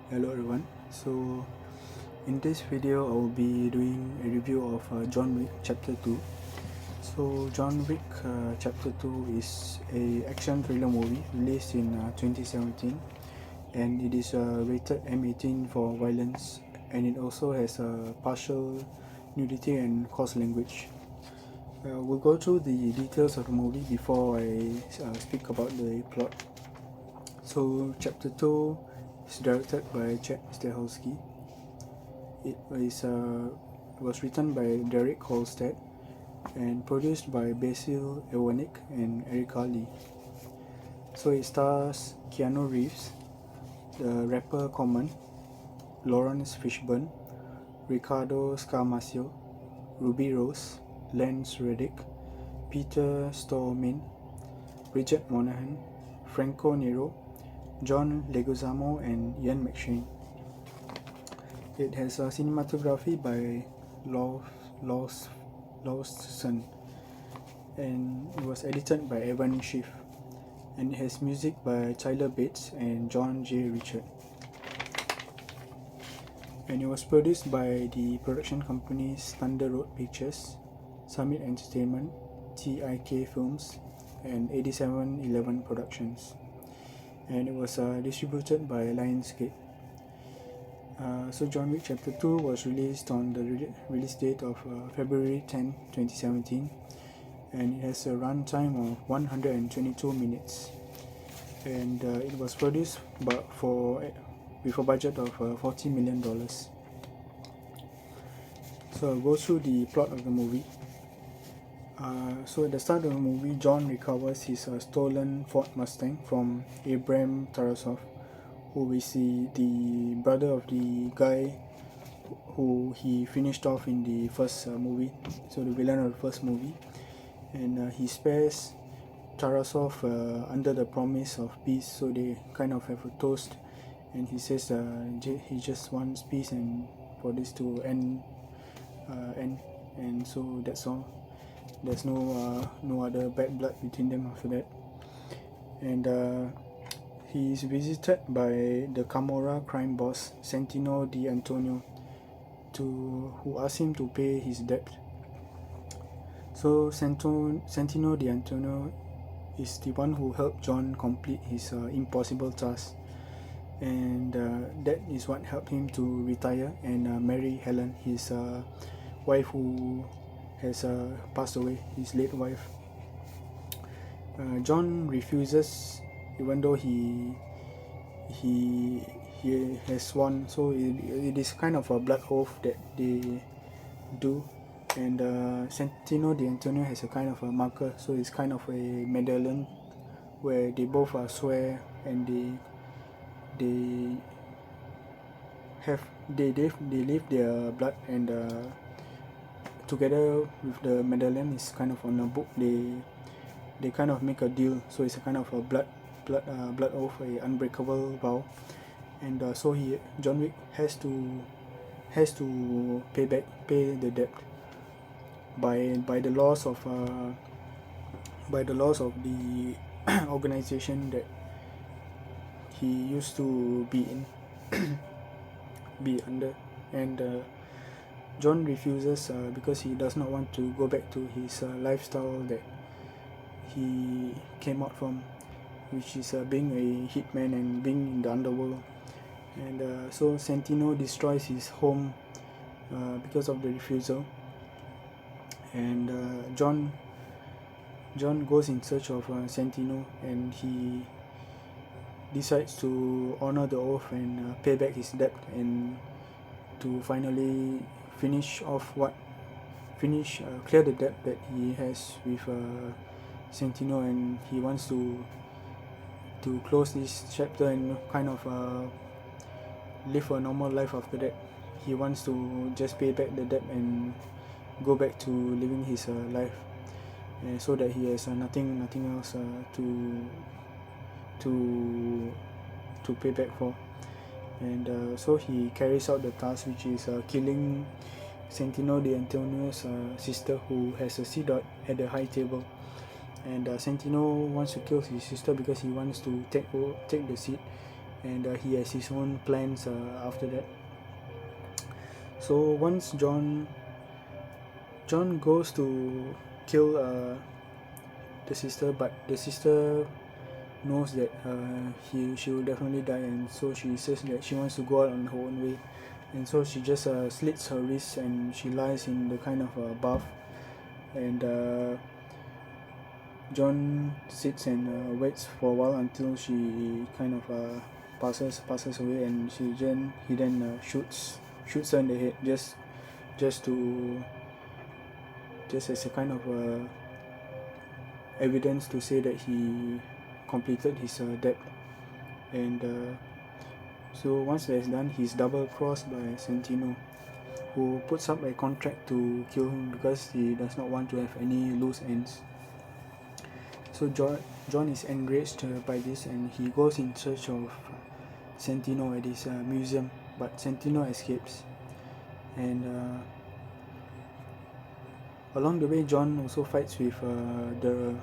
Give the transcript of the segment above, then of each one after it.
Hello everyone. So in this video I will be doing a review of John Wick Chapter 2. So John Wick Chapter 2 is a action thriller movie released in 2017, and it is rated M18 for violence, and it also has partial nudity and coarse language. We'll go through the details of the movie before I speak about the plot. So Chapter 2 is directed by Chad Stahelski. It was written by Derek Kolstad and produced by Basil Ewanik and Erika Lee. So it stars Keanu Reeves, the rapper Common, Lawrence Fishburne, Ricardo Scarmacio, Ruby Rose, Lance Reddick, Peter Stormare, Richard Monahan, Franco Nero, John Leguizamo, and Ian McShane. It has cinematography by Lawson, and it was edited by Evan Schiff, and it has music by Tyler Bates and John J. Richard. And it was produced by the production companies Thunder Road Pictures, Summit Entertainment, TIK Films, and 8711 Productions. And it was distributed by Lionsgate. So John Wick Chapter 2 was released on the release date of February 10, 2017, and it has a runtime of 122 minutes, and it was produced with a budget of $40 million. So I'll go through the plot of the movie. So at the start of the movie, John recovers his stolen Ford Mustang from Abram Tarasov, who is the brother of the guy who he finished off in the first movie, so the villain of the first movie. And he spares Tarasov under the promise of peace, so they kind of have a toast, and he says he just wants peace and for this to end, and so that's all. There's no other bad blood between them after that. And he is visited by the Camorra crime boss Santino D'Antonio, who asks him to pay his debt. So Santino D'Antonio is the one who helped John complete his impossible task, and that is what helped him to retire and marry Helen, his wife who has passed away, his late wife. John refuses, even though he has sworn, so it is kind of a blood oath that they do. And Santino D'Antonio has a kind of a marker, so it's kind of a medallion where they both swear, and they leave their blood, and together with the medallion is kind of on a book. They kind of make a deal, so it's a kind of a blood oath, a unbreakable vow. And so John Wick has to pay the debt by the laws of the organization that he used to be under. And John refuses because he does not want to go back to his lifestyle that he came out from, which is being a hitman and being in the underworld. And so Santino destroys his home because of the refusal, and John goes in search of Santino, and he decides to honor the oath and pay back his debt, and to finally clear the debt that he has with Santino, and he wants to close this chapter and kind of live a normal life after that. He wants to just pay back the debt and go back to living his life, so that he has nothing else to pay back for. And so he carries out the task, which is killing Santino D'Antonio's sister, who has a seat at the high table. And Santino wants to kill his sister because he wants to take the seat, and he has his own plans after that. So once John goes to kill the sister, but the sister knows that she will definitely die, and so she says that she wants to go out on her own way, and so she just slits her wrists and she lies in the kind of bath, and John sits and waits for a while until she kind of passes away, and he then shoots her in the head, just as a kind of evidence to say that he completed his debt. And so once that's done, he's double crossed by Santino, who puts up a contract to kill him because he does not want to have any loose ends. So John is enraged by this, and he goes in search of Santino at his museum, but Santino escapes. And along the way, John also fights with the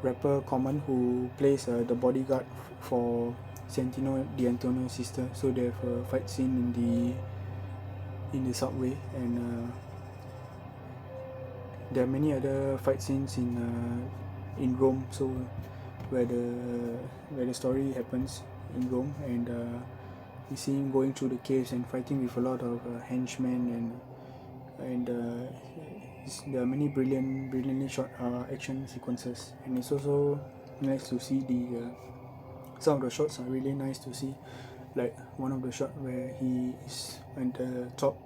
rapper Common, who plays the bodyguard for Santino, the Antonio sister. So they have a fight scene in the subway, and there are many other fight scenes in Rome, so where the story happens in Rome, and we see him going through the caves and fighting with a lot of henchmen, and there are many brilliantly shot action sequences, and it's also nice to see some of the shots are really nice to see, like one of the shots where he is at the top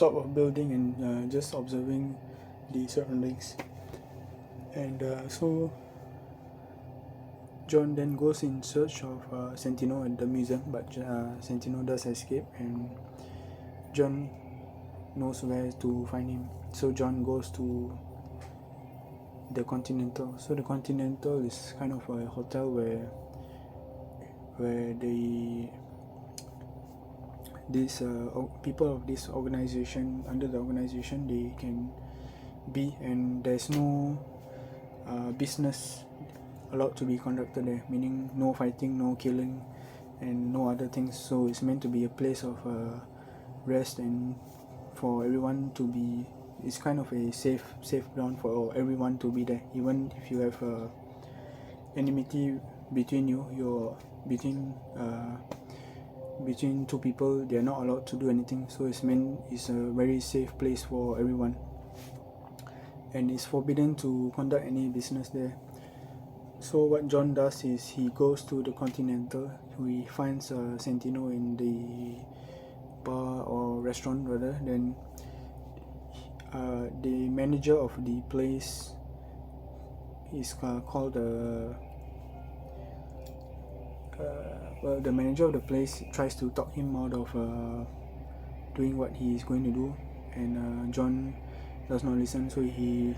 of building and just observing the surroundings. And so John then goes in search of Santino at the museum, but Santino does escape, and John knows where to find him. So John goes to the Continental. So the Continental is kind of a hotel where these people of this organization, under the organization, they can be, and there's no business allowed to be conducted there, meaning no fighting, no killing, and no other things. So it's meant to be a place of rest, and for everyone to be, it's kind of a safe ground for everyone to be there. Even if you have enmity between you're between two people, they are not allowed to do anything. So it's a very safe place for everyone, and it's forbidden to conduct any business there. So what John does is he goes to the Continental. He finds Santino in the bar or restaurant rather. Then the manager of the place is called the manager of the place tries to talk him out of doing what he is going to do, and John does not listen, so he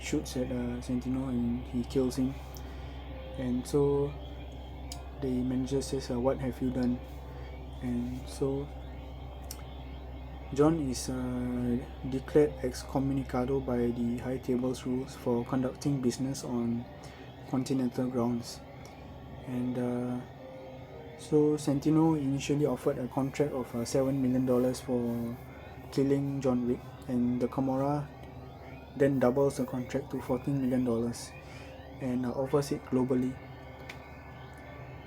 shoots at Santino and he kills him. And so the manager says, what have you done? And so John is declared excommunicado by the High Table's rules for conducting business on continental grounds. And so Santino initially offered a contract of $7 million for killing John Wick, and the Camorra then doubles the contract to $14 million and offers it globally.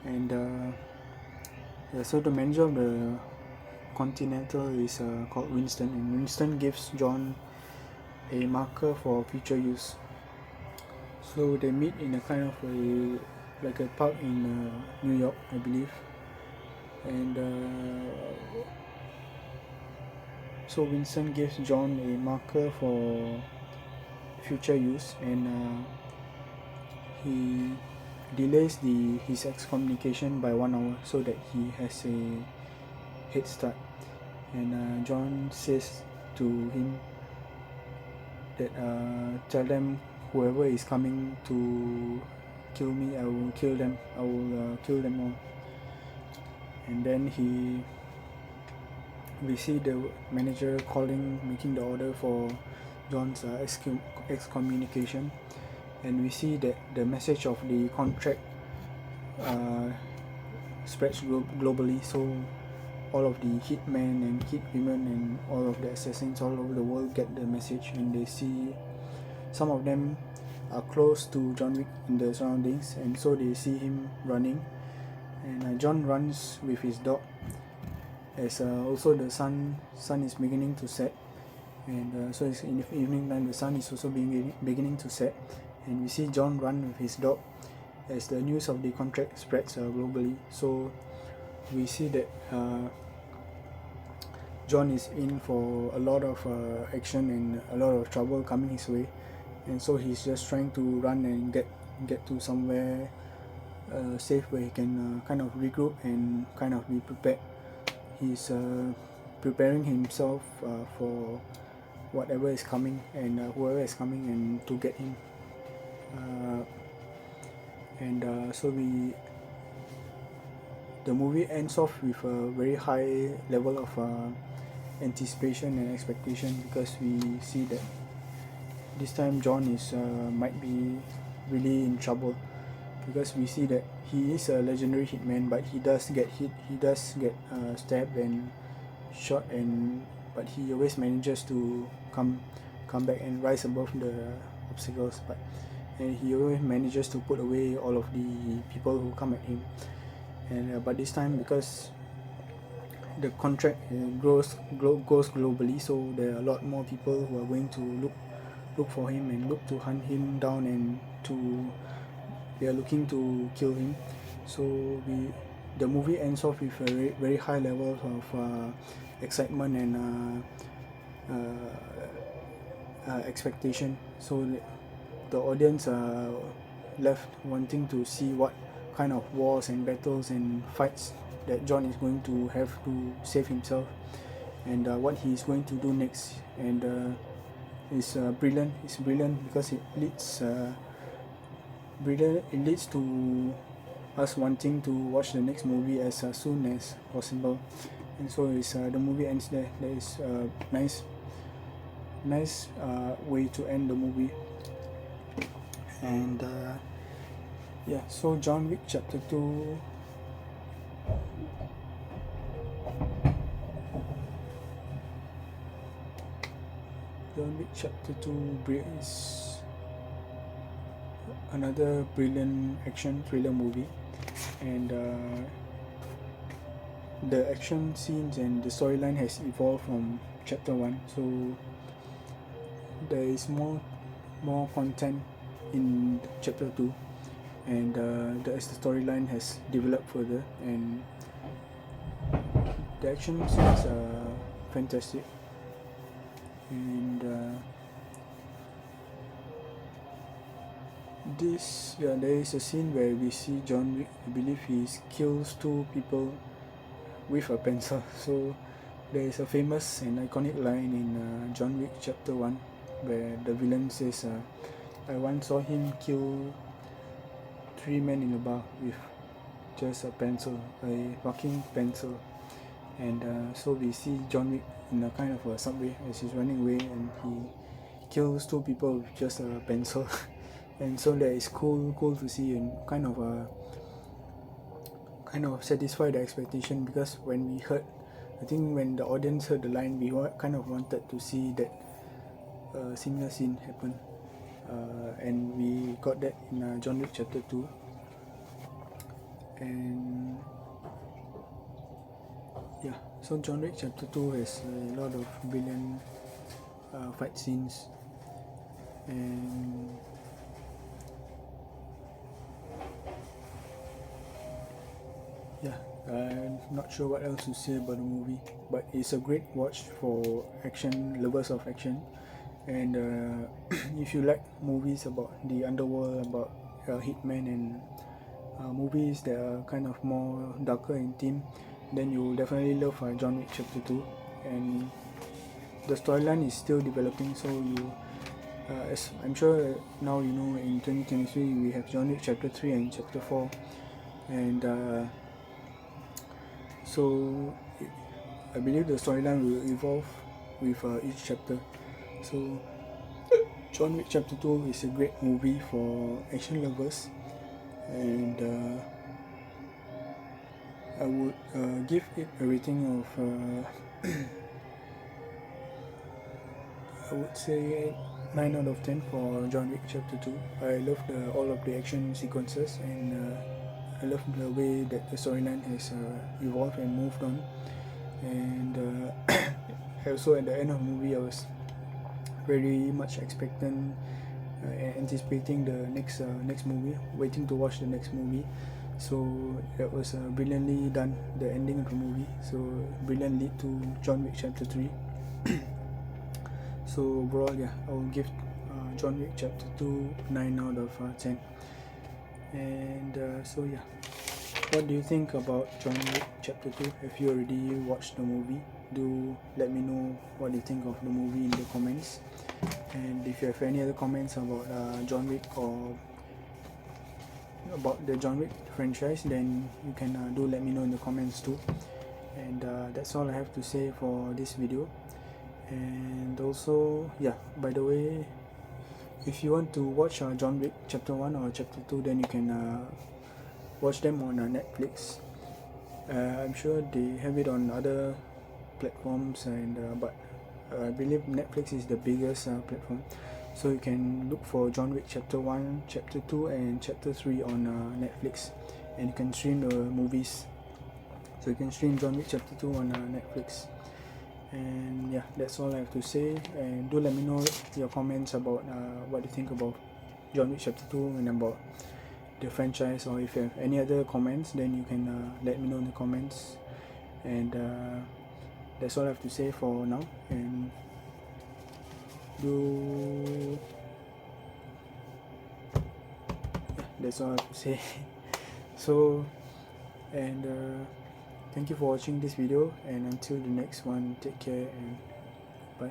And so the manager of the Continental is called Winston, and Winston gives John a marker for future use. So they meet in a kind of a park in New York, I believe, and so Winston gives John a marker for future use, and he delays his excommunication by 1 hour so that he has a head start. And John says to him that tell them whoever is coming to kill me, I will kill them. I will kill them all. And then we see the manager making the order for John's excommunication, and we see that the message of the contract uh, spreads globally, so all of the hitmen and hitwomen and all of the assassins all over the world get the message, and they see some of them are close to John Wick in the surroundings, and so they see him running, and John runs with his dog as also the sun is beginning to set, and so it's in the evening time, the sun is also beginning to set, and we see John run with his dog as the news of the contract spreads globally. So we see that John is in for a lot of action and a lot of trouble coming his way, and so he's just trying to run and get to somewhere safe where he can kind of regroup and kind of be prepared. He's preparing himself for whatever is coming and whoever is coming and to get him. So the movie ends off with a very high level of anticipation and expectation, because we see that this time John is might be really in trouble, because we see that he is a legendary hitman, but he does get hit, he does get stabbed and shot, but he always manages to come back and rise above the obstacles, and he always manages to put away all of the people who come at him. And but this time, because the contract goes globally, so there are a lot more people who are going to look for him and look to hunt him down, and they are looking to kill him. So the movie ends off with a very high level of excitement and expectation. So the audience are left wanting to see what kind of wars and battles and fights that John is going to have to save himself, and what he is going to do next. And it's brilliant. It's brilliant because it leads to us wanting to watch the next movie as soon as possible. And so the movie ends there. There is a nice way to end the movie. And so John Wick Chapter 2 is another brilliant action thriller movie, and the action scenes and the storyline has evolved from Chapter 1, so there is more content in Chapter 2, and as the storyline has developed further, and the action scenes are fantastic. And there is a scene where we see John Wick, I believe he kills 2 people with a pencil. So there is a famous and iconic line in John Wick Chapter 1 where the villain says, I once saw him kill 3 men in a bar with just a pencil, a fucking pencil. And so we see John Wick in a kind of a subway as he's running away, and he kills 2 people with just a pencil. And so that is cool to see, and kind of satisfy the expectation, because when the audience heard the line, we kind of wanted to see that similar scene happen, and we got that in John Wick Chapter 2. And so John Wick Chapter 2 has a lot of brilliant fight scenes, and I'm not sure what else to say about the movie, but it's a great watch for action lovers of action. And if you like movies about the underworld, about hitmen, and movies that are kind of more darker in theme, then you will definitely love John Wick Chapter 2. And the storyline is still developing, so as I'm sure now you know, in 2023 we have John Wick Chapter 3 and Chapter 4, and so I believe the storyline will evolve with each chapter. So John Wick Chapter 2 is a great movie for action lovers, and I would give it a rating of I would say 9 out of 10 for John Wick Chapter 2. I love all of the action sequences, and I love the way that the storyline has evolved and moved on. And also at the end of the movie, I was very much expectant and anticipating the next movie, waiting to watch the next movie. So that was brilliantly done, the ending of the movie. So brilliant lead to John Wick Chapter 3. So overall, yeah, I will give John Wick Chapter 2 9 out of 10. And so yeah, what do you think about John Wick Chapter 2? Have you already watched the movie? Do let me know what you think of the movie in the comments. And if you have any other comments about John Wick or about the John Wick franchise, then you can do let me know in the comments too. And that's all I have to say for this video. And also, yeah, by the way, if you want to watch John Wick Chapter 1 or Chapter 2, then you can watch them on Netflix. I'm sure they have it on other platforms, but I believe Netflix is the biggest platform. So you can look for John Wick Chapter 1, Chapter 2 and Chapter 3 on Netflix, and you can stream the movies. So you can stream John Wick Chapter 2 on Netflix. And yeah, that's all I have to say. And do let me know your comments about what you think about John Wick Chapter 2 and about the franchise, or if you have any other comments, then you can let me know in the comments. And that's all I have to say for now. And that's all I have to say. So, and thank you for watching this video, and until the next one, take care and bye.